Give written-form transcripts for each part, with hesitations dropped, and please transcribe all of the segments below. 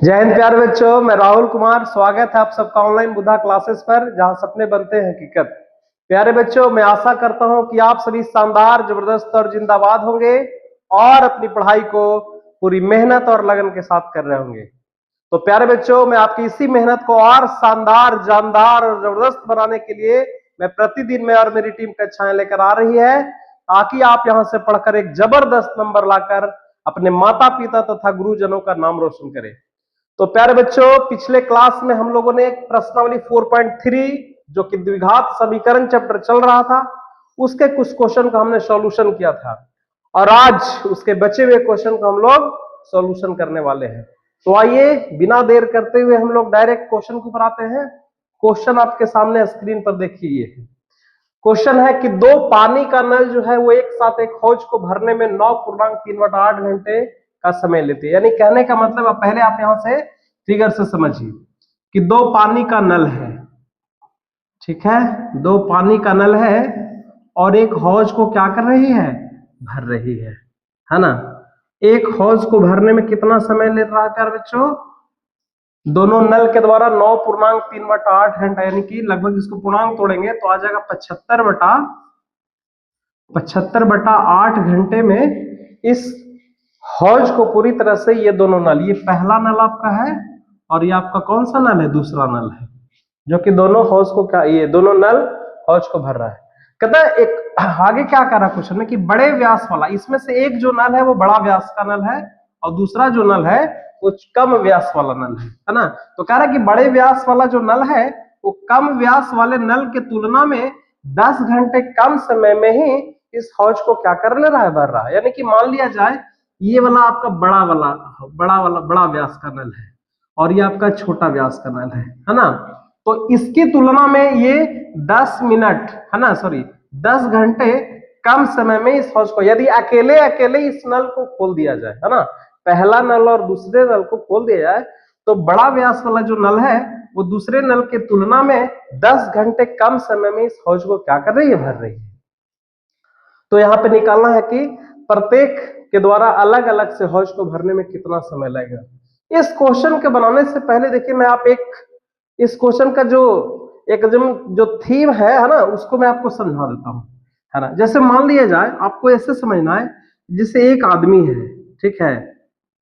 जय हिंद प्यारे बच्चों, मैं राहुल कुमार। स्वागत है आप सबका ऑनलाइन बुद्धा क्लासेस पर, जहां सपने बनते हैं हकीकत। प्यारे बच्चों, मैं आशा करता हूं कि आप सभी शानदार, जबरदस्त और जिंदाबाद होंगे और अपनी पढ़ाई को पूरी मेहनत और लगन के साथ कर रहे होंगे। तो प्यारे बच्चों, मैं आपकी इसी मेहनत को और शानदार, जानदार और जबरदस्त बनाने के लिए मैं प्रतिदिन में और मेरी टीम कक्षाएं लेकर आ रही है, ताकि आप यहां से पढ़कर एक जबरदस्त नंबर लाकर अपने माता पिता तथा गुरुजनों का नाम रोशन करें। तो प्यारे बच्चों, पिछले क्लास में हम लोगों ने प्रश्नावली 4.3 जो कि द्विघात समीकरण चैप्टर चल रहा था, उसके कुछ क्वेश्चन का हमने सॉल्यूशन किया था और आज उसके बचे हुए क्वेश्चन का हम लोग सॉल्यूशन करने वाले हैं। तो आइए बिना देर करते हुए हम लोग डायरेक्ट क्वेश्चन के ऊपर आते हैं। क्वेश्चन आपके सामने स्क्रीन पर देखिए। क्वेश्चन है कि दो पानी का नल जो है वो एक साथ एक हौज को भरने में 9.3/8 घंटे का समय लेते हैं। यानी कहने का मतलब, पहले आप यहां से फिगर से समझिए कि दो पानी का नल है, ठीक है, दो पानी का नल है और एक हौज को क्या कर रही है, भर रही है ना। एक हौज को भरने में कितना समय ले रहा है प्यारे बच्चों? दोनों नल के द्वारा 9.3/8 घंटा, यानी कि लगभग इसको पूर्णांक तोड़ेंगे तो आ जाएगा 75/8 घंटे में इस हौज को पूरी तरह से ये दोनों नल, ये पहला नल आपका है और ये आपका कौन सा नल है, दूसरा नल है, जो कि दोनों हौज को क्या, ये दोनों नल हौज को भर रहा है। कहता है एक आगे क्या कर रहा है क्वेश्चन में कि बड़े व्यास वाला, इसमें से एक जो नल है वो बड़ा व्यास का नल है और दूसरा जो नल है वो कम व्यास वाला नल है ना। तो कह रहा है कि बड़े व्यास वाला जो नल है वो कम व्यास वाले नल के तुलना में 10 घंटे कम समय में ही इस हौज को क्या कर ले रहा है, भर रहा है। यानी कि मान लिया जाए ये वाला आपका बड़ा व्यास का नल है और ये आपका छोटा व्यास का नल है ना। तो इसकी तुलना में ये 10 मिनट है ना, सॉरी 10 घंटे कम समय में इस हौज को, यदि अकेले अकेले इस नल को खोल दिया जाए, है ना, पहला नल और दूसरे नल को खोल दिया जाए, तो बड़ा व्यास वाला जो नल है वो दूसरे नल के तुलना में 10 घंटे कम समय में इस हौज को क्या कर रही है, भर रही है। तो यहाँ पे निकालना है कि प्रत्येक के द्वारा अलग अलग से हौज को भरने में कितना समय लगेगा। इस क्वेश्चन के बनाने से पहले देखिए, मैं आप एक इस क्वेश्चन का जो थीम है ना, उसको मैं आपको समझा देता हूँ, है ना। जैसे मान लिया जाए, आपको ऐसे समझना है, जैसे एक आदमी है, ठीक है,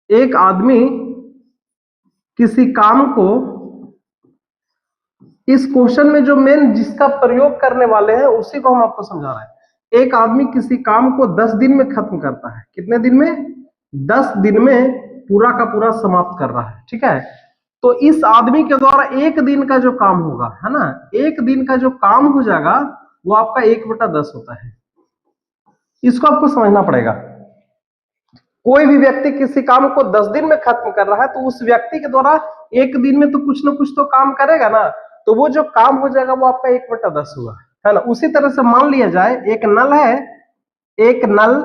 एक आदमी किसी काम को, इस क्वेश्चन में जो मेन जिसका प्रयोग करने वाले हैं उसी को हम आपको समझा रहे हैं। एक आदमी किसी काम को 10 दिन में खत्म करता है। कितने दिन में? 10 दिन में पूरा का पूरा समाप्त कर रहा है, ठीक है। तो इस आदमी के द्वारा एक दिन का जो काम होगा, है ना, एक दिन का जो काम हो जाएगा वो आपका 1/10 होता है। इसको आपको समझना पड़ेगा। कोई भी व्यक्ति किसी काम को 10 दिन में खत्म कर रहा है तो उस व्यक्ति के द्वारा एक दिन में तो कुछ ना कुछ तो काम करेगा ना, तो वो जो काम हो जाएगा वो आपका 1/10 हुआ, है ना। उसी तरह से मान लिया जाए एक नल है, एक नल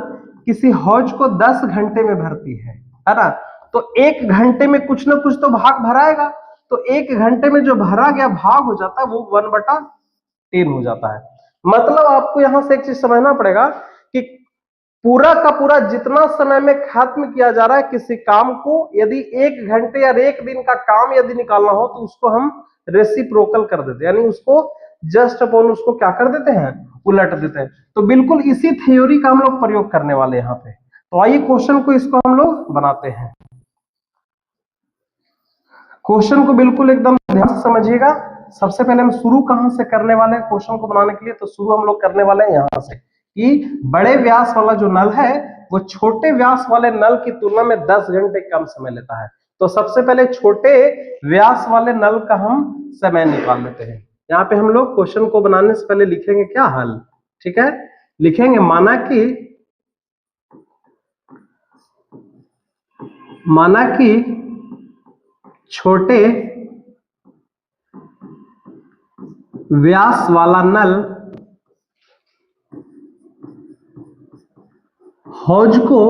किसी हौज को 10 घंटे में भरती है ना। तो एक घंटे में कुछ ना कुछ तो भाग भराएगा, तो एक घंटे में जो भरा गया भाग हो जाता है वो 1/10 हो जाता है। मतलब आपको यहां से एक चीज समझना पड़ेगा कि पूरा का पूरा जितना समय में खत्म किया जा रहा है किसी काम को, यदि 1 घंटे या 1 दिन का काम यदि निकालना हो तो उसको हम रेसिप्रोकल कर देते हैं, यानी उसको जस्ट अपॉन उसको क्या कर देते हैं, उलट देते हैं। तो बिल्कुल इसी थ्योरी का हम लोग प्रयोग करने वाले हैं यहाँ पे। तो आइए क्वेश्चन को, इसको हम लोग बनाते हैं। क्वेश्चन को बिल्कुल एकदम ध्यान से समझिएगा। सबसे पहले हम शुरू कहां से करने वाले हैं क्वेश्चन को बनाने के लिए? तो शुरू हम लोग करने वाले हैं यहां से कि बड़े व्यास वाला जो नल है वो छोटे व्यास वाले नल की तुलना में 10 घंटे कम समय लेता है। तो सबसे पहले छोटे व्यास वाले नल का हम समय निकाल लेते हैं। यहाँ पे हम लोग क्वेश्चन को बनाने से पहले लिखेंगे क्या, हल, ठीक है। लिखेंगे माना कि छोटे व्यास वाला नल हौज को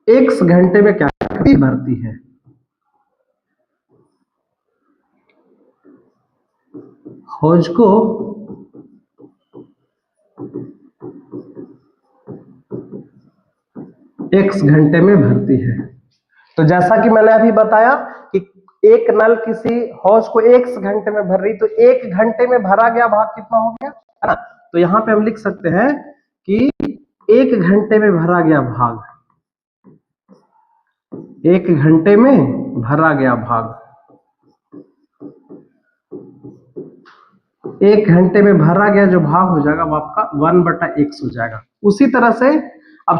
x घंटे में क्या भरती है। हौज को x घंटे में भरती है। तो जैसा कि मैंने अभी बताया कि एक नल किसी हौज को x घंटे में भर रही, तो 1 घंटे में भरा गया भाग कितना हो गया, है ना। तो यहां पे हम लिख सकते हैं कि 1 घंटे में भरा गया भाग, 1 घंटे में भरा गया भाग, 1 घंटे में भरा गया जो भाग हो जाएगा वो आपका 1/x हो जाएगा। उसी तरह से अब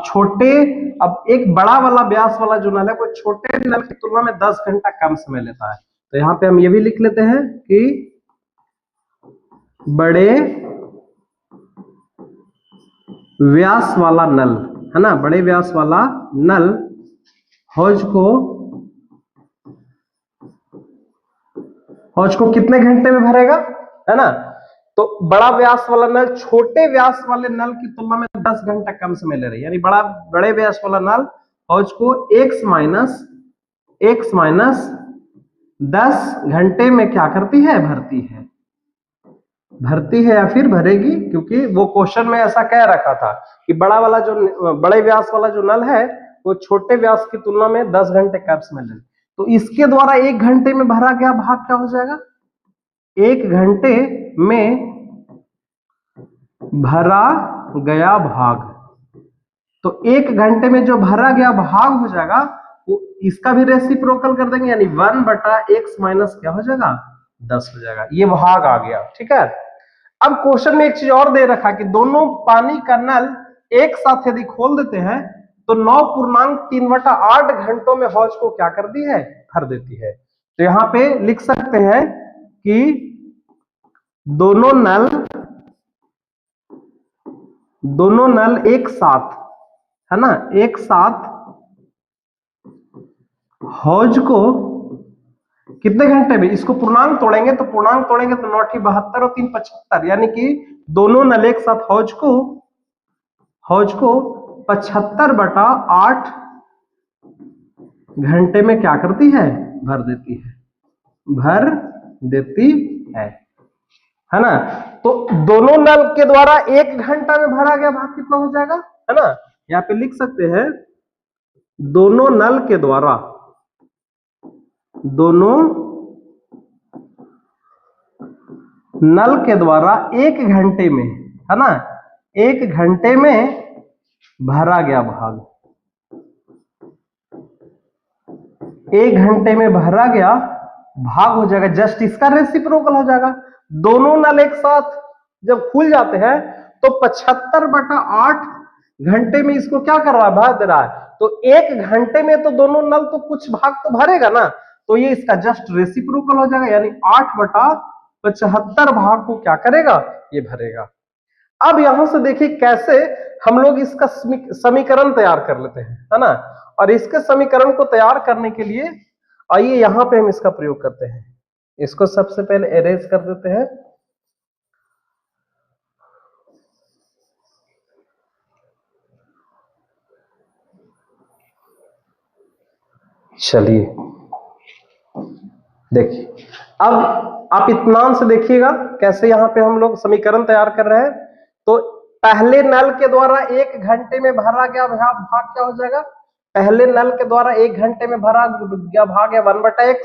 अब एक बड़ा वाला व्यास वाला जो नल है वो छोटे नल की तुलना में 10 घंटा कम समय लेता है। तो यहाँ पे हम ये भी लिख लेते हैं कि बड़े व्यास वाला नल, है ना, बड़े व्यास वाला नल हौज को कितने घंटे में भरेगा, है ना। तो बड़ा व्यास वाला नल छोटे व्यास वाले नल की तुलना में 10 घंटा कम समय ले रही है, यानी बड़े व्यास वाला नल हौज को x माइनस 10 घंटे में क्या करती है, भरती है या फिर भरेगी, क्योंकि वो क्वेश्चन में ऐसा कह रखा था कि बड़े व्यास वाला जो नल है वो छोटे व्यास की तुलना में 10 घंटे कम समय ले। तो इसके द्वारा 1 घंटे में भरा गया भाग क्या हो जाएगा, 1 घंटे में भरा गया भाग। तो 1 घंटे में जो भरा गया भाग हो जाएगा वो इसका भी रेसिप्रोकल कर देंगे, यानी 1/x माइनस क्या हो जाएगा, 10 हो जाएगा। ये भाग आ गया, ठीक है। अब क्वेश्चन में एक चीज और दे रखा कि दोनों पानी का नल एक साथ यदि खोल देते हैं तो 9.3/8 घंटों में हौज को क्या कर दी है, भर देती है। तो यहां पे लिख सकते हैं कि दोनों नल एक साथ, है ना, एक साथ हौज को कितने घंटे में, इसको पूर्णांक तोड़ेंगे तो 9 72 और 3 75, यानी कि दोनों नल एक साथ हौज को 75/8 घंटे में क्या करती है, भर देती है ना। तो दोनों नल के द्वारा 1 घंटा में भरा गया भाग कितना हो जाएगा, है ना। यहाँ पे लिख सकते हैं दोनों नल के द्वारा 1 घंटे में, है ना, 1 घंटे में भरा गया भाग, 1 घंटे में भरा गया भाग हो जाएगा, जस्ट इसका रेसिप्रोकल हो जाएगा। दोनों नल एक साथ जब खुल जाते हैं तो 75/8 घंटे में इसको क्या कर रहा है, भर दे रहा है। तो 1 घंटे में तो दोनों नल तो कुछ भाग तो भरेगा ना, तो ये इसका जस्ट रेसिप्रोकल हो जाएगा, यानी 8/75 भाग को क्या करेगा, ये भरेगा। अब यहां से देखिए कैसे हम लोग इसका समीकरण तैयार कर लेते हैं, है ना। और इसके समीकरण को तैयार करने के लिए आइए यहां पे हम इसका प्रयोग करते हैं। इसको सबसे पहले एरेज कर देते हैं। चलिए देखिए, अब आप इत्मीनान से देखिएगा कैसे यहां पे हम लोग समीकरण तैयार कर रहे हैं। तो पहले नल के द्वारा 1 घंटे में भरा गया भाग क्या हो जाएगा, पहले नल के द्वारा 1 घंटे में भरा गया भाग है 1/x,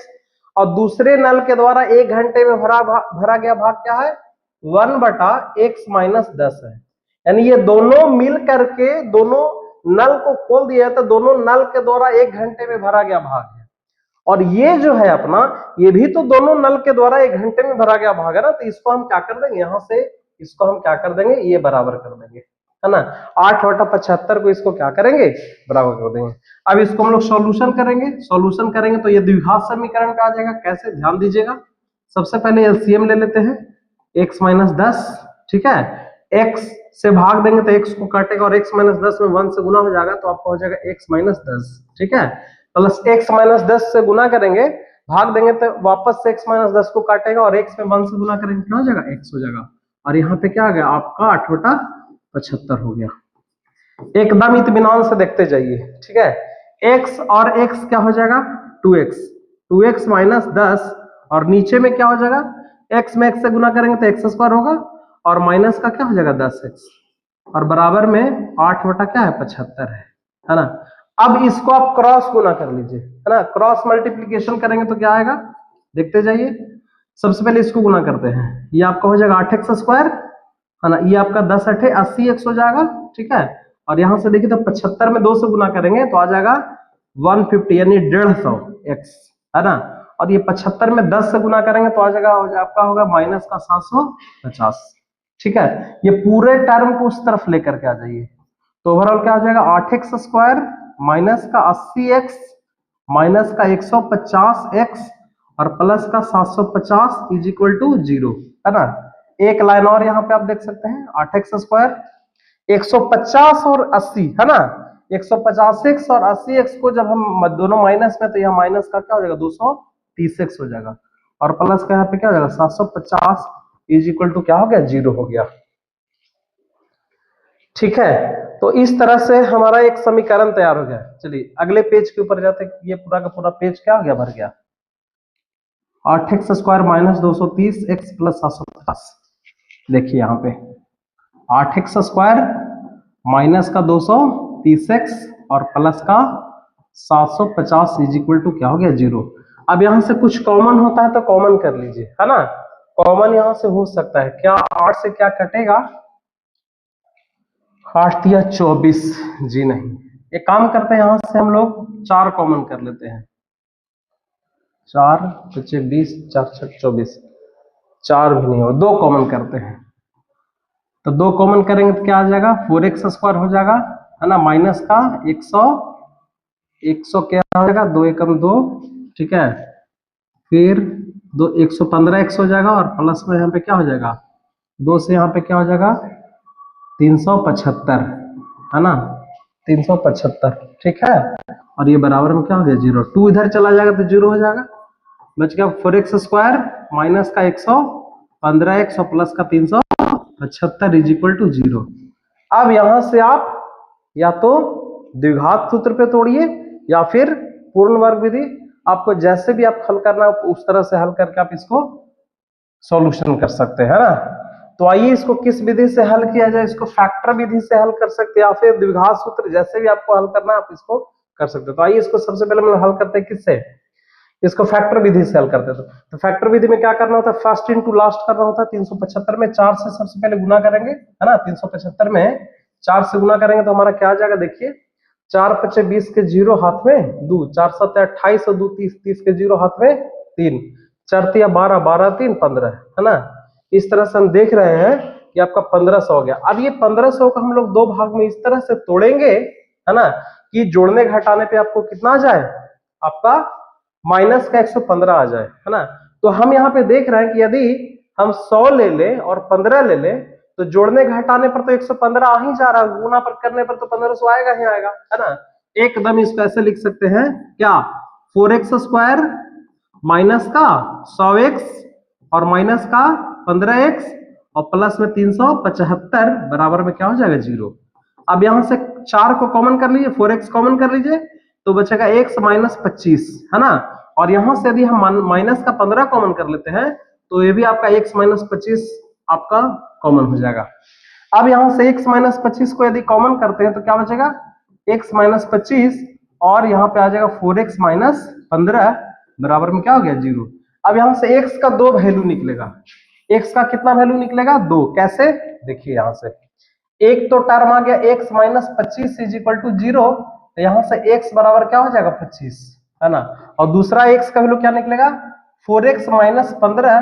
और दूसरे नल के द्वारा 1 घंटे में भरा गया भाग क्या है, 1/x माइनस 10 है। यानी ये दोनों मिल करके दोनों नल को खोल दिया है, तो दोनों नल के द्वारा 1 घंटे में भरा गया भाग है। और ये जो है अपना, ये भी तो दोनों नल के द्वारा 1 घंटे में भरा गया भाग है ना। तो इसको हम क्या कर देंगे, यहां से इसको हम क्या कर देंगे, ये बराबर कर देंगे, है ना। 8/75 को इसको क्या करेंगे, बराबर कर देंगे। अब इसको हम लोग सॉल्यूशन करेंगे तो ये द्विघात समीकरण का आ जाएगा। कैसे, ध्यान दीजिएगा। सबसे पहले एलसीएम ले लेते हैं, x माइनस 10, ठीक है। x से भाग देंगे तो x को काटेगा और x माइनस 10 में 1 से गुना हो जाएगा, तो आपका हो जाएगा x माइनस 10, ठीक है। प्लस x माइनस 10 से गुना करेंगे, भाग देंगे तो वापस से x माइनस 10 को काटेगा और x में 1 से गुना करेंगे क्या हो जाएगा, x हो जाएगा। और यहाँ पे क्या आ गया आपका 8/75 हो गया। एकदम इत्मीनान से देखते जाइए, ठीक है। x और x क्या हो जाएगा, 2x माइनस 10, और नीचे में क्या हो जाएगा, x में x से गुना करेंगे तो x² होगा, और माइनस का क्या हो जाएगा 10x, और बराबर में 8 बटा क्या है 75 है ना। अब इसको आप क्रॉस गुना कर लीजिए, है ना, क्रॉस मल्टीप्लीकेशन करेंगे तो क्या आएगा, देखते जाइए। सबसे पहले इसको गुना करते हैं, ये आपका हो जाएगा 8x स्क्वायर, है ना, ये आपका 10 8 80x हो जाएगा, ठीक है। और यहां से देखिए तो 75 में 2 से गुना करेंगे तो आ जाएगा 150 यानी 150x, है ना। और ये 75 में 10 से गुना करेंगे तो आ जाएगा आपका होगा माइनस का 750, ठीक है। ये पूरे टर्म को उस तरफ लेकर के आ जाइए, तो ओवरऑल क्या हो जाएगा 8x स्क्वायर माइनस का 80x माइनस का 150x और प्लस का 750 इज इक्वल टू 0, है ना। एक लाइन और यहाँ पे आप देख सकते हैं, 8x स्क्वायर 150 और 80, है ना, 150x और 80x को जब हम दोनों माइनस में, तो यहाँ माइनस का क्या हो जाएगा 230x हो जाएगा, और प्लस का यहाँ पे क्या हो जाएगा 750 इज इक्वल टू क्या हो गया 0 हो गया, ठीक है। तो इस तरह से हमारा एक समीकरण तैयार हो गया। चलिए अगले पेज के ऊपर जाते हैं, ये पूरा का पूरा पेज क्या हो गया, भर गया। 8x square minus 230x plus 750, देखिए यहाँ पे 8x स्क्वायर माइनस का 230x और प्लस का 750 इज इक्वल टू क्या हो गया 0। अब यहाँ से कुछ कॉमन होता है तो कॉमन कर लीजिए, है ना, कॉमन यहाँ से हो सकता है क्या, 8 से क्या कटेगा, 8 या 24, जी नहीं, एक काम करते हैं, यहां से हम लोग 4 कॉमन कर लेते हैं, 4 बचे 20, 4 6 24, 4 भी नहीं हो, 2 कॉमन करते हैं, तो 2 कॉमन करेंगे तो क्या आ जाएगा 4x स्क्वायर हो जाएगा, है ना, माइनस का 100 क्या हो जाएगा 2 एकम 2, ठीक है, फिर 115x हो जाएगा और प्लस में यहाँ पे क्या हो जाएगा 2 से यहाँ पे क्या हो जाएगा 375, है ना, 375, ठीक है। और ये बराबर में क्या हो गया 0, 2 इधर चला जाएगा तो 0 हो जाएगा, बच गया 4x स्क्वायर माइनस का 115x और प्लस का 375 इज इक्वल टू 0। अब यहां से आप या तो द्विघात सूत्र पे तोड़िए या फिर पूर्ण वर्ग विधि, आपको जैसे भी आप हल करना उस तरह से हल करके आप इसको सॉल्यूशन कर सकते हैं, है ना। तो आइए इसको किस विधि से हल किया जाए, इसको फैक्टर विधि से हल कर सकते हैं या फिर द्विघात सूत्र, जैसे भी आपको हल करना है आप इसको कर सकते हैं। तो आइए इसको सबसे पहले हम हल करते हैं किससे, इसको फैक्टर विधि से हल करते हैं। तो फैक्टर विधि में क्या करना होता है, फर्स्ट इनटू लास्ट करना होता है। 375 में 4 से सबसे पहले गुना करेंगे, है ना, 375 में 4 से गुना करेंगे तो हमारा क्या आ जाएगा, देखिए 4 5 20 के 0 हाथ में 2, 4 7 28 और 2 30, 30 के 0 हाथ में 3, 4 3 12, 12 3 15, है ना। इस तरह से हम देख रहे हैं कि आपका 1500 हो गया। अब ये 1500 को हम लोग 2 भाग में इस तरह से तोड़ेंगे, है ना, कि जोड़ने घटाने पे आपको कितना आ जाए, आपका माइनस का 115 आ जाए, है ना। तो हम यहाँ पे देख रहे हैं कि यदि हम 100 ले ले और 15 ले ले तो जोड़ने घटाने पर तो 115 आ ही जा रहा है, गुना पर करने पर तो 1500 आएगा ही आएगा, है ना। एकदम इसको ऐसे लिख सकते हैं क्या, 4x स्क्वायर माइनस का 100x और माइनस का 15x और प्लस में 375 बराबर में क्या हो जाएगा 0। अब यहां से 4 को कॉमन कर लीजिए, 4x कॉमन कर लीजिए तो बचेगा x माइनस 25, है ना। और यहां से यदि हम माइनस का 15 कॉमन कर लेते हैं तो ये भी आपका x माइनस 25 आपका कॉमन हो जाएगा। अब यहां से x माइनस 25 को यदि कॉमन करते हैं तो क्या बचेगा x माइनस 25 और यहाँ पे आ जाएगा 4x माइनस 15 बराबर में क्या हो गया 0। अब यहां से x का 2 वैल्यू निकलेगा, x का कितना वैल्यू निकलेगा 2, कैसे देखिए यहां से एक तो टर्म आ गया x minus 25 is equal to 0, तो यहां से x बराबर क्या हो जाएगा 25, है ना। और दूसरा x का वैल्यू क्या निकलेगा 4x माइनस 15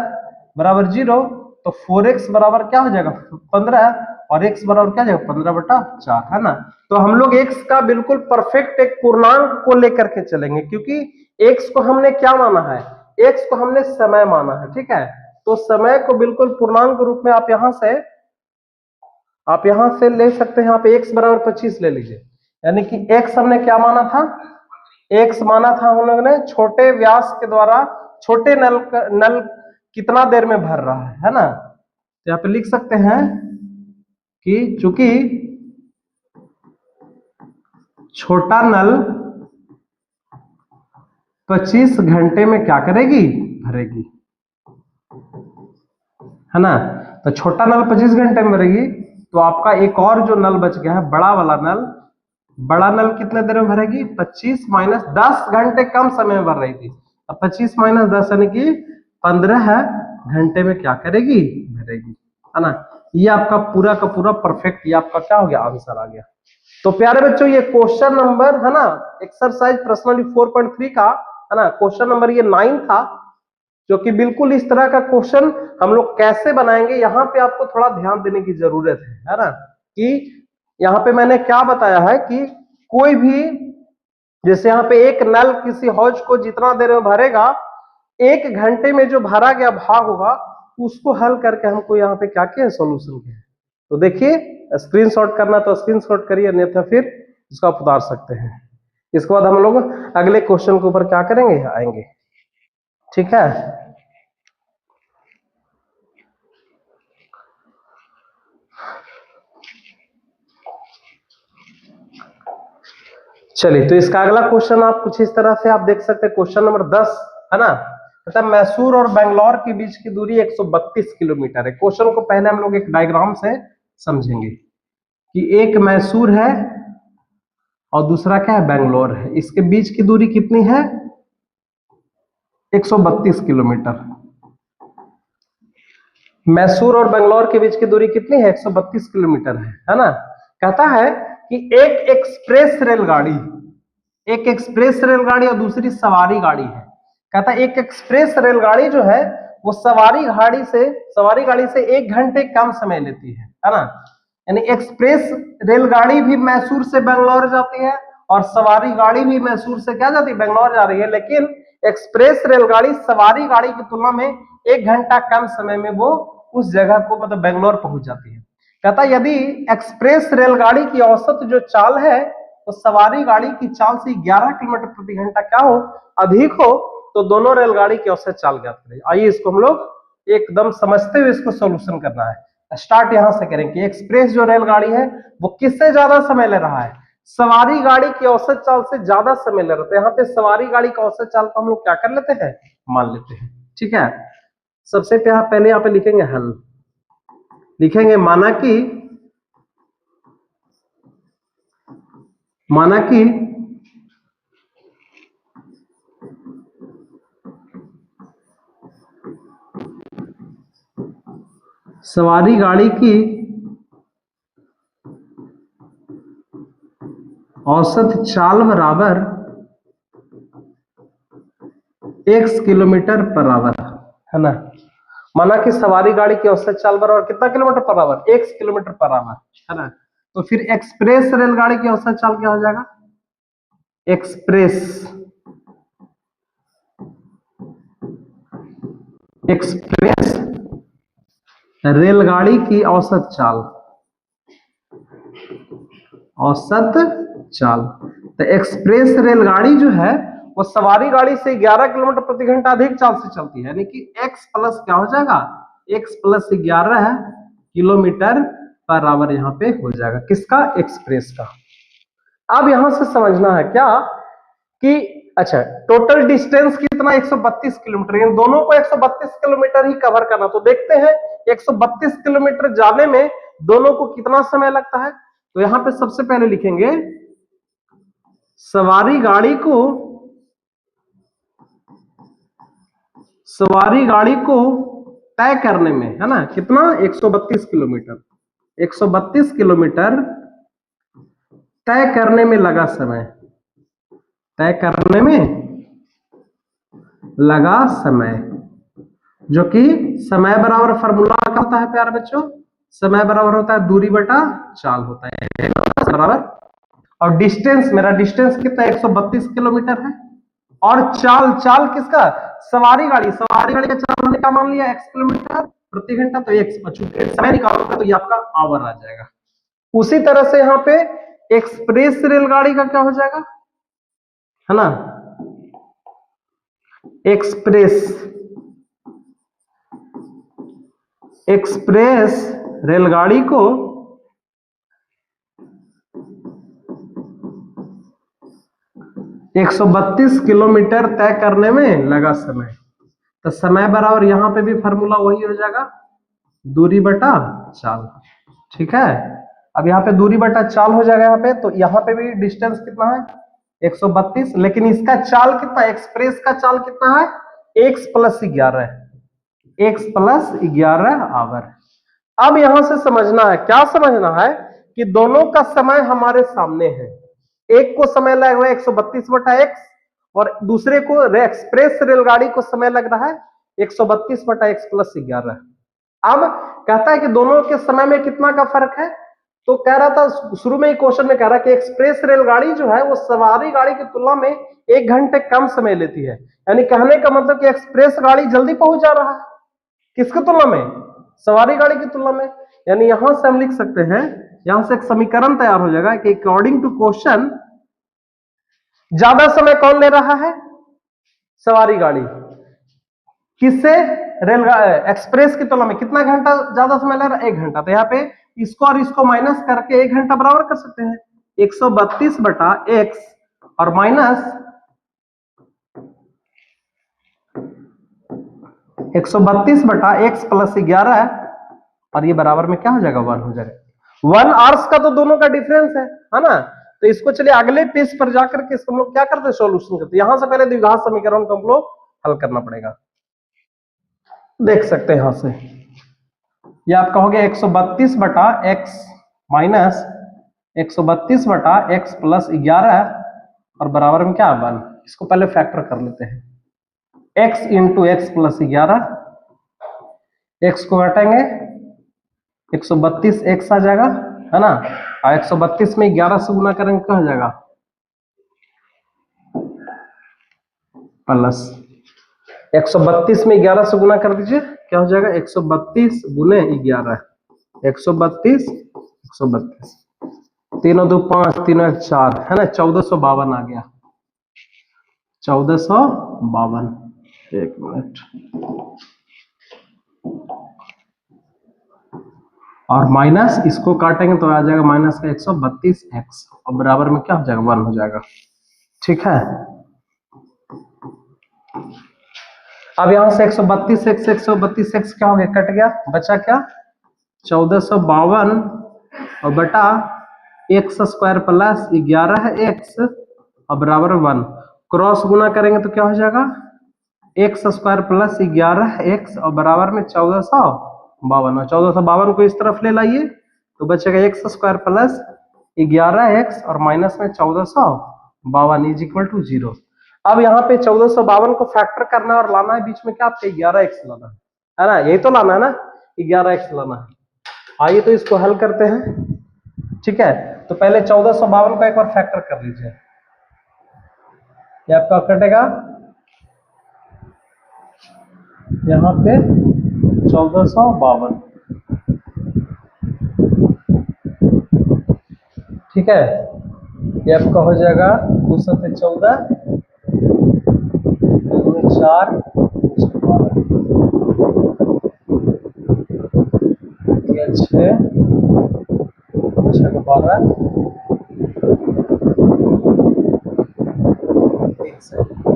बराबर 0, तो 4x बराबर क्या हो जाएगा 15 और x बराबर क्या हो जाएगा 15/4, है ना। तो हम लोग x का बिल्कुल परफेक्ट एक पूर्णांक को लेकर के चलेंगे, क्योंकि x को हमने क्या माना है, x को हमने समय माना है, ठीक है। तो समय को बिल्कुल पूर्णांक रूप में आप यहां से ले सकते हैं, यहाँ पे x बराबर 25 ले लीजिए, यानी कि x हमने क्या माना था, x माना था हम लोगों ने छोटे व्यास के द्वारा छोटे नल कितना देर में भर रहा है ना। तो यहाँ पे लिख सकते हैं कि चूंकि छोटा नल 25 घंटे में क्या करेगी, भरेगी, है ना। तो छोटा नल 25 घंटे में भरेगी, तो आपका एक और जो नल बच गया है बड़ा वाला नल बड़ा नल कितने देर में भरेगी? 25 माइनस 10 घंटे कम समय में भर रही थी, अब 25 माइनस 10 यानी कि 15 घंटे में क्या करेगी? भरेगी, है ना। ये आपका पूरा का पूरा परफेक्ट, ये आपका क्या हो गया? आंसर आ गया। तो प्यारे बच्चों ये क्वेश्चन नंबर, है ना, एक्सरसाइज पर्सनली 4.3 का, है ना, क्वेश्चन नंबर ये 9 था, जो कि बिल्कुल इस तरह का क्वेश्चन हम लोग कैसे बनाएंगे, यहाँ पे आपको थोड़ा ध्यान देने की जरूरत है ना, कि यहाँ पे मैंने क्या बताया है कि कोई भी, जैसे यहाँ पे एक नल किसी हौज को जितना देर में भरेगा, 1 घंटे में जो भरा गया भाग होगा, उसको हल करके हमको यहाँ पे क्या किया? सोल्यूशन किया। तो देखिए, स्क्रीनशॉट करना तो स्क्रीनशॉट करिए, अन्यथा फिर इसको आप उतार सकते हैं। इसके बाद हम लोग अगले क्वेश्चन के ऊपर क्या करेंगे? आएंगे, ठीक है। चलिए, तो इसका अगला क्वेश्चन आप कुछ इस तरह से आप देख सकते हैं, क्वेश्चन नंबर 10, है ना, मतलब मैसूर और बेंगलोर के बीच की दूरी 132 किलोमीटर है। क्वेश्चन को पहले हम लोग एक डायग्राम से समझेंगे कि एक मैसूर है और दूसरा क्या है? बेंगलोर है। इसके बीच की दूरी कितनी है? 132 किलोमीटर। मैसूर और बेंगलोर के बीच की दूरी कितनी है? 132 किलोमीटर है ना। कहता है कि एक एक्सप्रेस रेलगाड़ी और दूसरी सवारी गाड़ी है। कहता है एक एक्सप्रेस रेलगाड़ी जो है वो सवारी गाड़ी से 1 घंटे कम समय लेती है ना। यानी एक्सप्रेस रेलगाड़ी भी मैसूर से बेंगलोर जाती है और सवारी गाड़ी भी मैसूर से क्या जाती है? बेंगलोर जा रही है, लेकिन एक्सप्रेस रेलगाड़ी सवारी गाड़ी की तुलना में 1 घंटा कम समय में वो उस जगह को, मतलब बेंगलोर पहुंच जाती है। कहता है यदि एक्सप्रेस रेलगाड़ी की औसत जो चाल है तो सवारी गाड़ी की चाल से 11 किलोमीटर प्रति घंटा क्या हो? अधिक हो, तो दोनों रेलगाड़ी की औसत चाल ज्ञात करें। आइए इसको हम लोग एकदम समझते हुए इसको सोल्यूशन करना है। स्टार्ट यहां से करें कि एक्सप्रेस जो रेलगाड़ी है वो किससे ज्यादा समय ले रहा है? सवारी गाड़ी की औसत चाल से ज्यादा समय ले रहा है। यहाँ पे सवारी गाड़ी का औसत चाल को हम लोग क्या कर लेते हैं? मान लेते हैं, ठीक है। सबसे पहले यहाँ पे लिखेंगे हल, लिखेंगे माना कि सवारी गाड़ी की औसत चाल बराबर x किलोमीटर पर आवर, है ना। माना कि सवारी गाड़ी की औसत चाल बराबर कितना kilometre per hour? x kilometre per hour, है ना। तो फिर एक्सप्रेस रेलगाड़ी की औसत चाल क्या हो जाएगा? एक्सप्रेस रेलगाड़ी की औसत चाल तो एक्सप्रेस रेलगाड़ी जो है वो सवारी गाड़ी से 11 किलोमीटर प्रति घंटा अधिक चाल से चलती है, यानी कि x प्लस क्या हो जाएगा? x plus 11 kilometre per hour यहाँ पे हो जाएगा। किसका? एक्सप्रेस का। अब यहां से समझना है क्या कि अच्छा टोटल डिस्टेंस कितना? 132 किलोमीटर, इन दोनों को 132 किलोमीटर ही कवर करना। तो देखते हैं 132 किलोमीटर जाने में दोनों को कितना समय लगता है। तो यहां पे सबसे पहले लिखेंगे सवारी गाड़ी को तय करने में, है ना, कितना? 132 किलोमीटर। 132 किलोमीटर तय करने में लगा समय, जो कि समय बराबर फॉर्मूला क्या होता है प्यारे बच्चों? समय बराबर होता है दूरी बटा चाल होता है बराबर। और डिस्टेंस, मेरा डिस्टेंस कितना? 132 किलोमीटर है। और चाल किसका? सवारी गाड़ी का चाल हमने क्या मान लिया? x किलोमीटर प्रति घंटा। तो x समय निकालोगे तो ये आपका आवर आ जाएगा। उसी तरह से यहाँ पे एक्सप्रेस रेलगाड़ी का क्या हो जाएगा, है ना। एक्सप्रेस रेलगाड़ी को एक 132 किलोमीटर तय करने में लगा समय। तो समय बराबर यहां पे भी फॉर्मूला वही हो जाएगा, दूरी बटा चाल, ठीक है। अब यहाँ पे दूरी बटा चाल हो जाएगा यहाँ पे, तो यहाँ पे भी डिस्टेंस कितना है 132, लेकिन इसका चाल कितना, एक्सप्रेस का चाल कितना है x + 11, x + 11 आवर। अब यहां से समझना है, क्या समझना है कि दोनों का समय हमारे सामने है, एक को समय लग रहा है 132/x और दूसरे को एक्सप्रेस रेलगाड़ी को समय लग रहा है 132/x + 11। अब कहता है कि दोनों के समय में कितना का फर्क है, तो कह रहा था शुरू में ही क्वेश्चन में कह रहा है कि एक्सप्रेस रेलगाड़ी जो है वो सवारी गाड़ी की तुलना में 1 घंटे कम समय लेती है, यानी कहने का मतलब कि एक्सप्रेस गाड़ी जल्दी पहुंच जा रहा है, किसकी तुलना में, सवारी गाड़ी की तुलना में। यानी यहां से हम लिख सकते हैं, यहां से एक समीकरण तैयार हो जाएगा कि अकॉर्डिंग टू क्वेश्चन ज्यादा समय कौन ले रहा है, सवारी गाड़ी, किससे, रेलगाड़ी एक्सप्रेस की तुलना में कितना घंटा ज्यादा समय ले रहा है, 1 घंटा। तो यहाँ पे इसको और इसको माइनस करके 1 घंटा बराबर कर सकते हैं, 132/x और माइनस 132/x + 11, और ये बराबर में क्या हो जाएगा 1 हो जाएगा। 1 आवर्स का तो दोनों का डिफरेंस है ना। तो इसको चलिए अगले पेज पर जाकर के इसको हम लोग क्या करते हैं, सॉल्यूशन करते हैं। यहां से पहले द्विघात समीकरण को हम लोग हल करना पड़ेगा। देख सकते हैं यहां से, ये आप कहोगे 132/x माइनस 132/x + 11 और बराबर में क्या 1। इसको पहले फैक्टर कर लेते हैं, x × x + 11, x को घटाएंगे 132x आ जाएगा, है ना, और 132 में 11 से गुना करेंगे क्या हो जाएगा, प्लस 132 में 11 से गुना कर दीजिए, क्या हो जाएगा 132 × 11, 132 132, 3 × 2 = 5, 3 × 1 = 4, है ना, 1452 आ गया, 1452। एक मिनट, और माइनस इसको काटेंगे तो आ जाएगा माइनस का 132x और बराबर में क्या हो जाएगा 1 हो जाएगा। ठीक है, अब यहां से 132x क्या हो गया, कट गया, बचा क्या 1452 और बटा x² + 11x और बराबर 1, क्रॉस गुना करेंगे तो क्या हो जाएगा x² + 11x और बराबर में 1452, 1452 को इस तरफ ले लाइए तो बचेगा x² + 11x और माइनस में 1452 = 0। अब यहाँ पे 1452 को फैक्टर करना और लाना है, बीच में क्या आपके 11x लाना है ना, यही तो लाना है ना, 11x लाना है। आइए तो इसको हल करते हैं। ठीक है, तो पहले 1452 को एक बार फैक्टर कर लीजिए, ये आपका कटेगा यहाँ पे 1452, ठीक है, ये आपका हो जाएगा 2 × 14, 4 6 12 3 से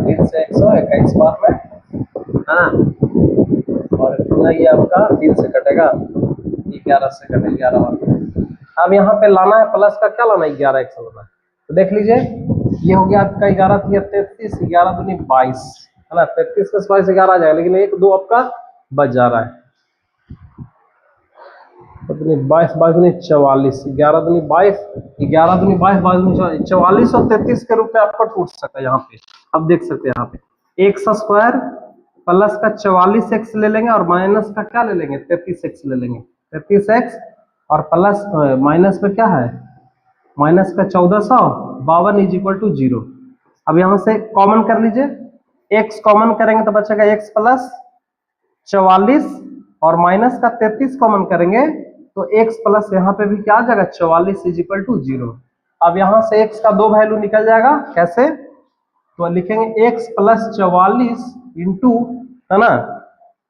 121 बार में, है ना, और कितना ये आपका 3 से कटेगा, 11 से कटेगा 11 बार। अब यहाँ पे लाना है प्लस का, क्या लाना है 11x लाना है, तो देख लीजिए ये हो गया आपका 11 × 33, 11 × 2 = 22, है ना, 33 + 22 11 आ जाएगा, लेकिन 1 2 आपका बच जा रहा है, 22 22 44, 11 2 22, 11 2 22 22 44 और 33 के रूप में आपका टूट सकता है। यहाँ पे अब देख सकते हैं, यहाँ पे x² प्लस का 44x ले लेंगे और माइनस का क्या ले लेंगे 33x ले लेंगे, 33x और प्लस माइनस में क्या है, माइनस का 1452 = 0। अब यहाँ से कॉमन कर लीजिए, x कॉमन करेंगे तो बचेगा x + 44 और माइनस का 33 कॉमन करेंगे तो x प्लस यहाँ पे भी क्या आ जाएगा 44 = 0। अब यहाँ से x का 2 वैल्यू निकल जाएगा, कैसे, तो लिखेंगे x + 44 इंटू, है ना,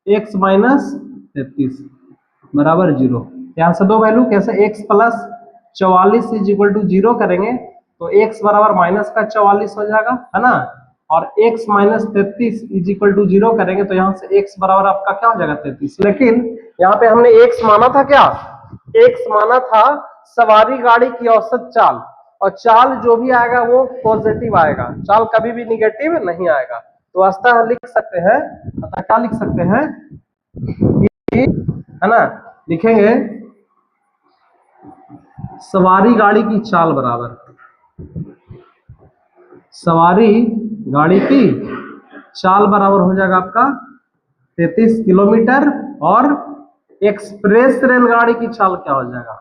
x - 33 बराबर 0। यहाँ से 2 वैल्यू कैसे, x + 44 = 0 करेंगे तो x बराबर माइनस का 44 हो जाएगा, है ना, और x - 33 = 0 करेंगे तो यहाँ से x बराबर आपका क्या हो जाएगा 33। लेकिन यहाँ पे हमने x माना था, क्या x माना था सवारी गाड़ी की औसत चाल, और चाल जो भी आएगा वो पॉजिटिव आएगा, चाल कभी भी निगेटिव नहीं आएगा। तो अतः लिख सकते हैं, अतः क्या लिख सकते हैं, है ना, लिखेंगे सवारी गाड़ी की चाल बराबर, सवारी गाड़ी की चाल बराबर हो जाएगा आपका 33 किलोमीटर, और एक्सप्रेस रेलगाड़ी की चाल क्या हो जाएगा,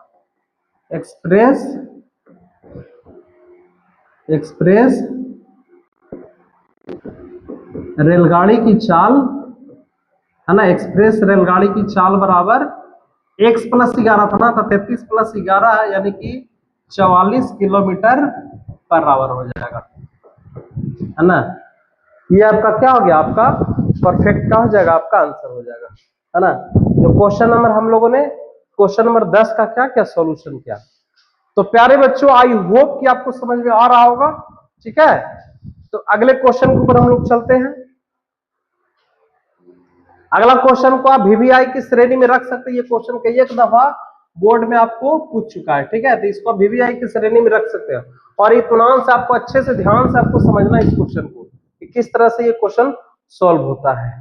एक्सप्रेस रेलगाड़ी की चाल, है ना, एक्सप्रेस रेलगाड़ी की चाल बराबर x + 11 था ना, तो 33 + 11 यानी कि 44 किलोमीटर पर आवर हो जाएगा, है ना। ये आपका क्या हो गया, आपका परफेक्ट क्या हो जाएगा, आपका आंसर हो जाएगा, है ना। जो क्वेश्चन नंबर हम लोगों ने क्वेश्चन नंबर 10 का क्या क्या सॉल्यूशन किया। तो प्यारे बच्चों, आई होप कि आपको समझ में आ रहा होगा, ठीक है। तो अगले क्वेश्चन के ऊपर हम लोग चलते हैं। अगला क्वेश्चन को आप वीवीआई की श्रेणी में रख सकते हैं, ये क्वेश्चन कई एक दफा बोर्ड में आपको पूछ चुका है, ठीक है। तो इसको वीवीआई की श्रेणी में रख सकते हैं, और इत्मीनान से आपको अच्छे से ध्यान से आपको समझना है इस क्वेश्चन को कि किस तरह से ये क्वेश्चन सॉल्व होता है,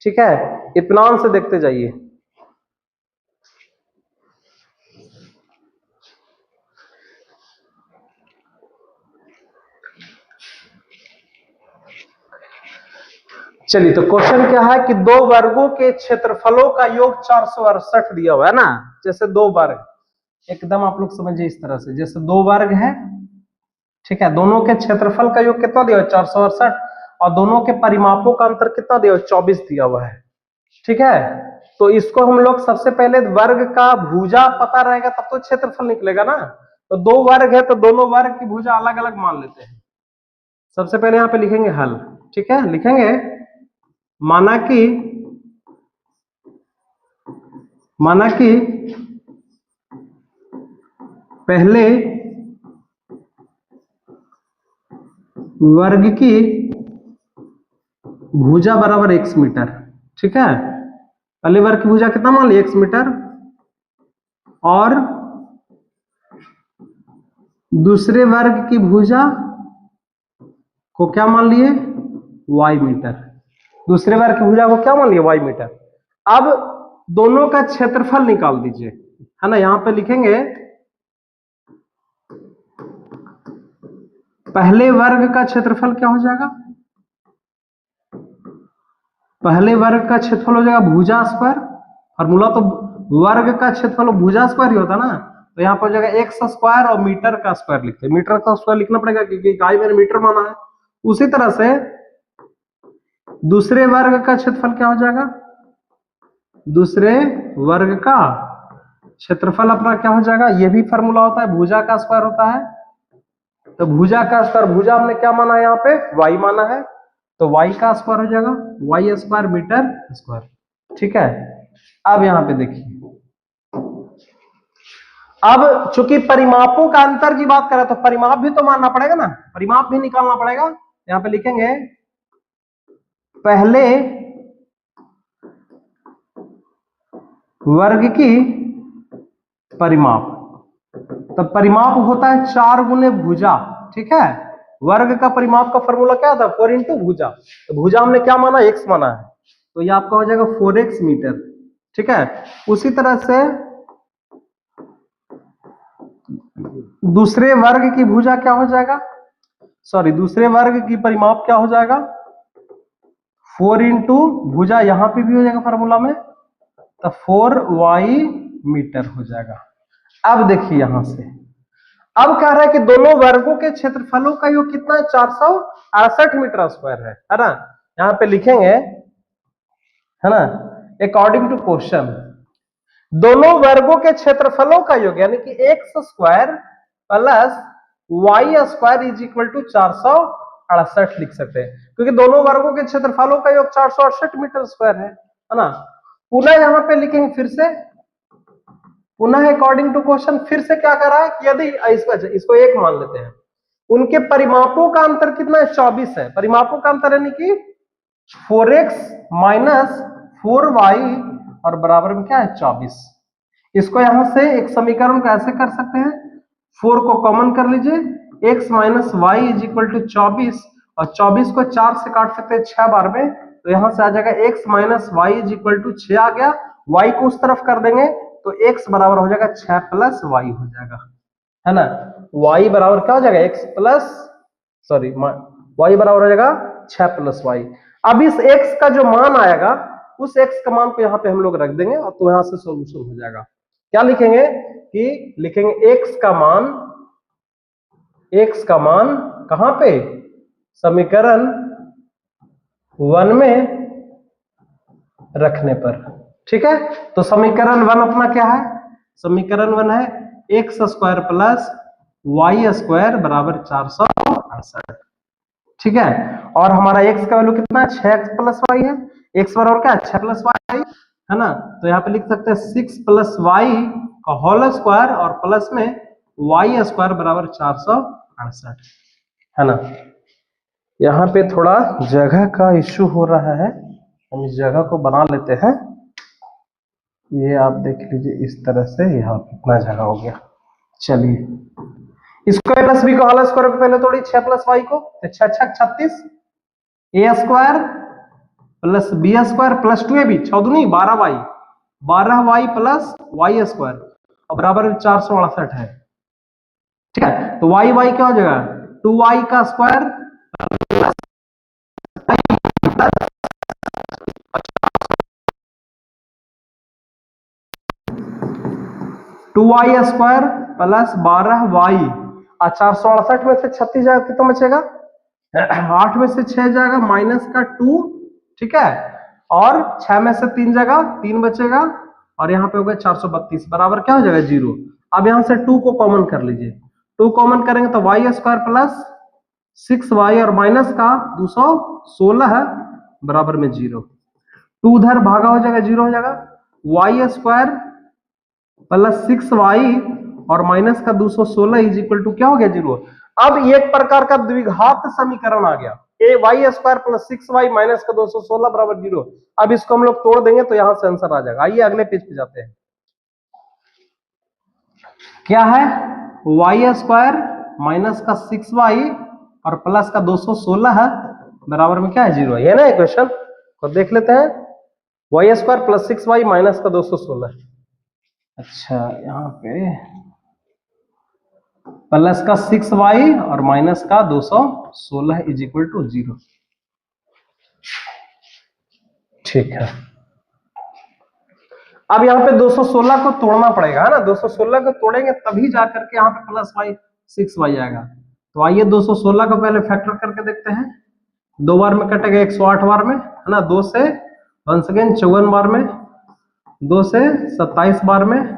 ठीक है। इत्मीनान से देखते जाइए। चलिए, तो क्वेश्चन क्या है कि दो वर्गों के क्षेत्रफलों का योग 468 दिया हुआ है ना। जैसे दो वर्ग, एकदम आप लोग समझिए इस तरह से, जैसे दो वर्ग है, ठीक है, दोनों के क्षेत्रफल का योग कितना दिया हुआ है 468, और दोनों के परिमापों का अंतर कितना दिया हुआ है 24 दिया हुआ है, ठीक है। तो इसको हम लोग सबसे पहले वर्ग का भुजा पता रहेगा तब तो क्षेत्रफल निकलेगा ना। तो दो वर्ग है तो दोनों वर्ग की भुजा अलग अलग मान लेते हैं। सबसे पहले यहाँ पे लिखेंगे हल, ठीक है, लिखेंगे माना कि पहले वर्ग की भुजा बराबर x मीटर, ठीक है। पहले वर्ग की भुजा कितना मान लिया x मीटर, और दूसरे वर्ग की भुजा को क्या मान लिए y मीटर, दूसरे वर्ग की भुजा को क्या मान लिया y मीटर। अब दोनों का क्षेत्रफल निकाल दीजिए, है ना। यहां पे लिखेंगे पहले वर्ग का क्षेत्रफल क्या हो जाएगा, पहले वर्ग का क्षेत्रफल हो जाएगा भुजा स्क्वायर, फॉर्मूला तो वर्ग का क्षेत्रफल भुजा स्क्वायर ही होता ना। तो यहाँ पर हो जाएगा एक्स स्क्वायर और मीटर का स्क्वायर लिखते हैं, मीटर का स्क्वायर लिखना पड़ेगा क्योंकि इकाई मैंने मीटर माना है। उसी तरह से दूसरे वर्ग का क्षेत्रफल क्या हो जाएगा, दूसरे वर्ग का क्षेत्रफल अपना क्या हो जाएगा, ये भी फॉर्मूला होता है, भुजा का स्क्वायर होता है। तो भुजा का स्क्वायर, भुजा हमने क्या माना है यहाँ पे y माना है, तो y का स्क्वायर हो जाएगा y स्क्वायर मीटर स्क्वायर, ठीक है। अब यहाँ पे देखिए, अब चूंकि परिमापों का अंतर की बात करें तो परिमाप भी तो मानना पड़ेगा ना, परिमाप भी निकालना पड़ेगा। यहाँ पे लिखेंगे पहले वर्ग की परिमाप, तो परिमाप होता है 4 गुने भुजा, ठीक है। वर्ग का परिमाप का फॉर्मूला क्या था 4 इंटू भुजा, तो भुजा हमने क्या माना x माना है, तो ये आपका हो जाएगा 4x मीटर, ठीक है। उसी तरह से दूसरे वर्ग की भुजा क्या हो जाएगा, सॉरी दूसरे वर्ग की परिमाप क्या हो जाएगा 4 इंटू भुजा, यहां पे भी हो जाएगा फॉर्मूला में, तो 4y मीटर हो जाएगा। अब देखिए यहां से, अब कह रहा है कि दोनों वर्गों के क्षेत्रफलों का योग कितना है 468 मीटर स्क्वायर है ना। यहां पे लिखेंगे, है ना, अकॉर्डिंग टू क्वेश्चन दोनों वर्गों के क्षेत्रफलों का योग यानी कि x square plus y square is equal to 468 लिख सकते हैं, क्योंकि दोनों वर्गों के क्षेत्रफलों का योग 468 मीटर स्क्वायर है ना। पुनः यहां पे लिखेंगे फिर से, पुनः अकॉर्डिंग टू क्वेश्चन फिर से क्या कर रहा है कि यदि इसको एक मान लेते हैं, उनके परिमापों का अंतर कितना है 24 है, परिमापों का अंतर यानी कि 4x माइनस 4y और बराबर में क्या है 24। इसको यहां से एक समीकरण को ऐसे कर सकते हैं, 4 को कॉमन कर लीजिए, x minus y is equal to 24, और 24 को 4 से काट सकते हैं 6 बार में, तो यहां से आ जाएगा x minus y is equal to 6 आ गया, y को उस तरफ कर देंगे तो x बराबर हो जाएगा 6 प्लस वाई हो जाएगा, है ना। y बराबर क्या हो जाएगा, x प्लस सॉरी y बराबर हो जाएगा 6 प्लस वाई। अब इस x का जो मान आएगा उस x का मान को यहाँ पे हम लोग रख देंगे और तो यहां से सॉल्यूशन हो जाएगा। क्या लिखेंगे कि लिखेंगे x का मान कहां पे, समीकरण 1 में रखने पर, ठीक है। तो समीकरण 1 अपना क्या है, समीकरण 1 है x square plus y square बराबर 468, ठीक है। और हमारा x का वैल्यू कितना है, 6x प्लस वाई है, x बराबर क्या है 6 प्लस वाई, है ना। तो यहाँ पे लिख सकते हैं 6 प्लस वाई का होल स्क्वायर और प्लस में वाई स्क्वायर बराबर 468, है ना। यहाँ पे थोड़ा जगह का इश्यू हो रहा है, हम इस जगह को बना लेते हैं। ये आप देख लीजिए इस तरह से, यहाँ कितना जगह हो गया। चलिए इसको प्लस बी को होल स्क्वायर पे पहले तोड़ी, 6 प्लस वाई को, तो 6 6 36, A square plus B square plus 2ab 6 दूनी 12y, 12y plus y square और बराबर 468 है, ठीक है। तो y y क्या हो जाएगा, 2y का square 2y square plus 12y, और 468 में से 36 जाएगा कितना बचेगा, 8 में से 6 जाएगा माइनस का 2, ठीक है, और 6 में से 3 जाएगा 3 बचेगा, और यहाँ पे हो गया 432 बराबर क्या हो जाएगा 0। अब यहाँ से 2 को कॉमन कर लीजिए, 2 कॉमन करेंगे तो वाई स्क्वायर प्लस 6y और माइनस का 216 है बराबर में 0, 2 उधर भागा हो जाएगा 0 हो जाएगा, वाई स्क्वायर प्लस 6y और माइनस का 216 इज इक्वल टू क्या हो गया 0। अब एक प्रकार का द्विघात समीकरण आ गया, A Y square plus 6y minus का 216 बराबर 0। अब इसको हम लोग तोड़ देंगे तो यहां से आंसर आ जाएगा। आइए अगले पेज पे जाते हैं, क्या है वाई स्क्वायर माइनस का 6y और प्लस का 216 है बराबर में क्या है 0 है, ये ना इक्वेशन को देख लेते हैं, Y square plus 6y minus का 216, अच्छा यहाँ पे प्लस का 6y और माइनस का 216 इज इक्वल टू 0, ठीक है। अब यहाँ पे 216 को तोड़ना पड़ेगा, है ना, 216 को तोड़ेंगे तभी जाकर के यहाँ पे प्लस वाई 6y आएगा। तो आइए 216 को पहले फैक्टर करके देखते हैं, 2 बार में कटेगा 108 बार में, है ना, 2 से वंस अगेन 54 बार में, 2 से 27 बार में,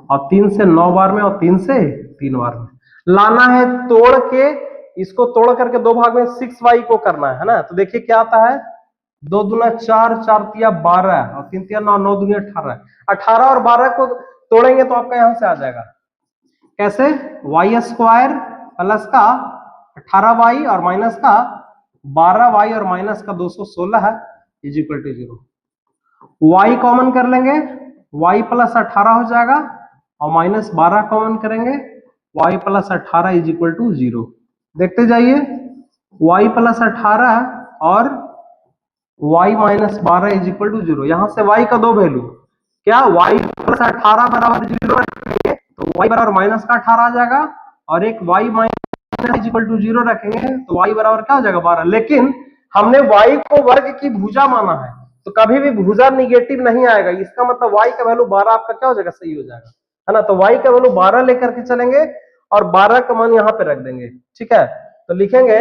और 3 से 9 बार में, और 3 से 3 बार में लाना है। तोड़ के इसको तोड़ करके 2 भाग में 6y को करना है ना। तो देखिए क्या आता है, 2 दूना 4, 4 तिया 12 और 3 तिया 9, 9 दूनी 18, 18 और 12 को तोड़ेंगे तो आपका यहां से आ जाएगा कैसे, वाई स्क्वायर प्लस का 18y और माइनस का 12y और माइनस का 216 है is equal to 0। y common कर लेंगे, y प्लस 18 हो जाएगा और माइनस 12 कॉमन करेंगे, y plus 18 is equal to 0। देखते जाइए, y प्लस 18 और y minus 12 is equal to 0। यहां से y का दो वैल्यू, क्या y प्लस 18 बराबर 0 रखेंगे तो y बराबर माइनस का 18 आ जाएगा, और एक y minus is equal to 0 रखेंगे तो y बराबर क्या हो जाएगा 12। लेकिन हमने y को वर्ग की भुजा माना है, तो कभी भी भुजा निगेटिव नहीं आएगा, इसका मतलब y का वैल्यू 12 आपका क्या हो जाएगा, सही हो जाएगा, है ना। तो y का वैल्यू 12 लेकर के चलेंगे और 12 का मान यहाँ पे रख देंगे, ठीक है। तो लिखेंगे,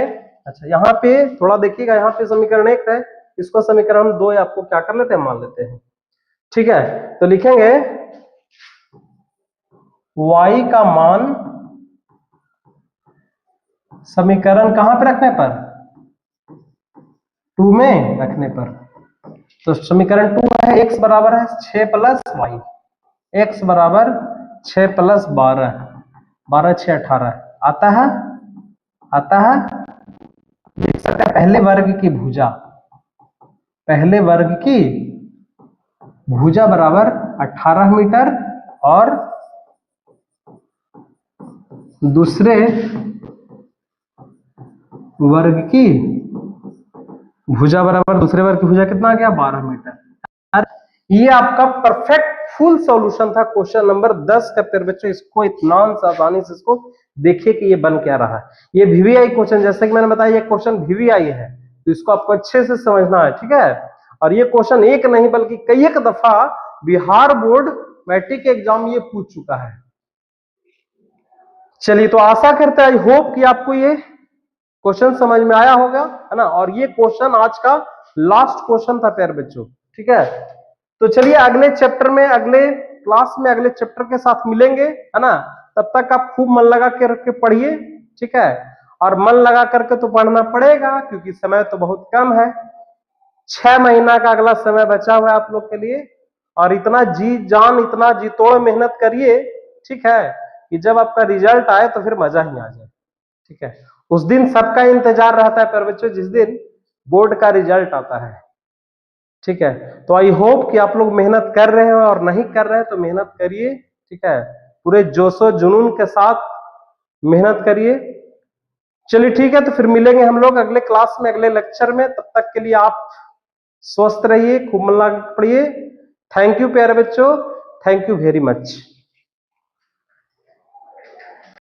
अच्छा यहाँ पे थोड़ा देखिएगा, यहाँ पे समीकरण 1 है, इसको समीकरण 2 आपको क्या कर लेते हैं, मान लेते हैं, ठीक है। तो लिखेंगे y का मान समीकरण कहां पे रखने पर, 2 में रखने पर, तो समीकरण 2 है x बराबर है 6 प्लस वाई, x बराबर 6 प्लस 12, 12 6 18 आता है, देख सकते हैं पहले वर्ग की भुजा, पहले वर्ग की भुजा बराबर 18 मीटर और दूसरे वर्ग की भुजा बराबर दूसरे वर्ग की भुजा कितना आ गया 12 मीटर। ये आपका परफेक्ट फुल सॉल्यूशन था क्वेश्चन नंबर 10 का। फिर बच्चों इसको इतना आसानी से इसको देखिए कि ये बन क्या रहा है। ये वीवीआई क्वेश्चन, जैसे कि मैंने बताया ये क्वेश्चन वीवीआई है, तो इसको आपको अच्छे से समझना है, ठीक है। और ये क्वेश्चन एक नहीं बल्कि कई एक दफा बिहार बोर्ड मैट्रिक एग्जाम ये पूछ चुका है। चलिए, तो आशा करते हैं, आई होप कि आपको ये क्वेश्चन समझ में आया होगा, है ना। और ये क्वेश्चन आज का लास्ट क्वेश्चन था प्यारे बच्चों, ठीक है। तो चलिए अगले चैप्टर में, अगले क्लास में, अगले चैप्टर के साथ मिलेंगे, है ना। तब तक आप खूब मन लगा के रख के पढ़िए, ठीक है। और मन लगा करके तो पढ़ना पड़ेगा क्योंकि समय तो बहुत कम है। 6 महीना का अगला समय बचा हुआ है आप लोग के लिए। और इतना जी जान, इतना जी तोड़ मेहनत करिए, ठीक है, कि जब आपका रिजल्ट आए तो फिर मजा ही आ जाए, ठीक है। उस दिन सबका इंतजार रहता है प्यारे बच्चों, जिस दिन बोर्ड का रिजल्ट आता है, ठीक है। तो आई होप कि आप लोग मेहनत कर रहे हो, और नहीं कर रहे हैं तो मेहनत करिए, ठीक है। पूरे जोशो जुनून के साथ मेहनत करिए। चलिए ठीक है, तो फिर मिलेंगे हम लोग अगले क्लास में, अगले लेक्चर में। तब तक के लिए आप स्वस्थ रहिए, खूब मन लगा के पढ़िए। थैंक यू प्यारे बच्चों, थैंक यू वेरी मच।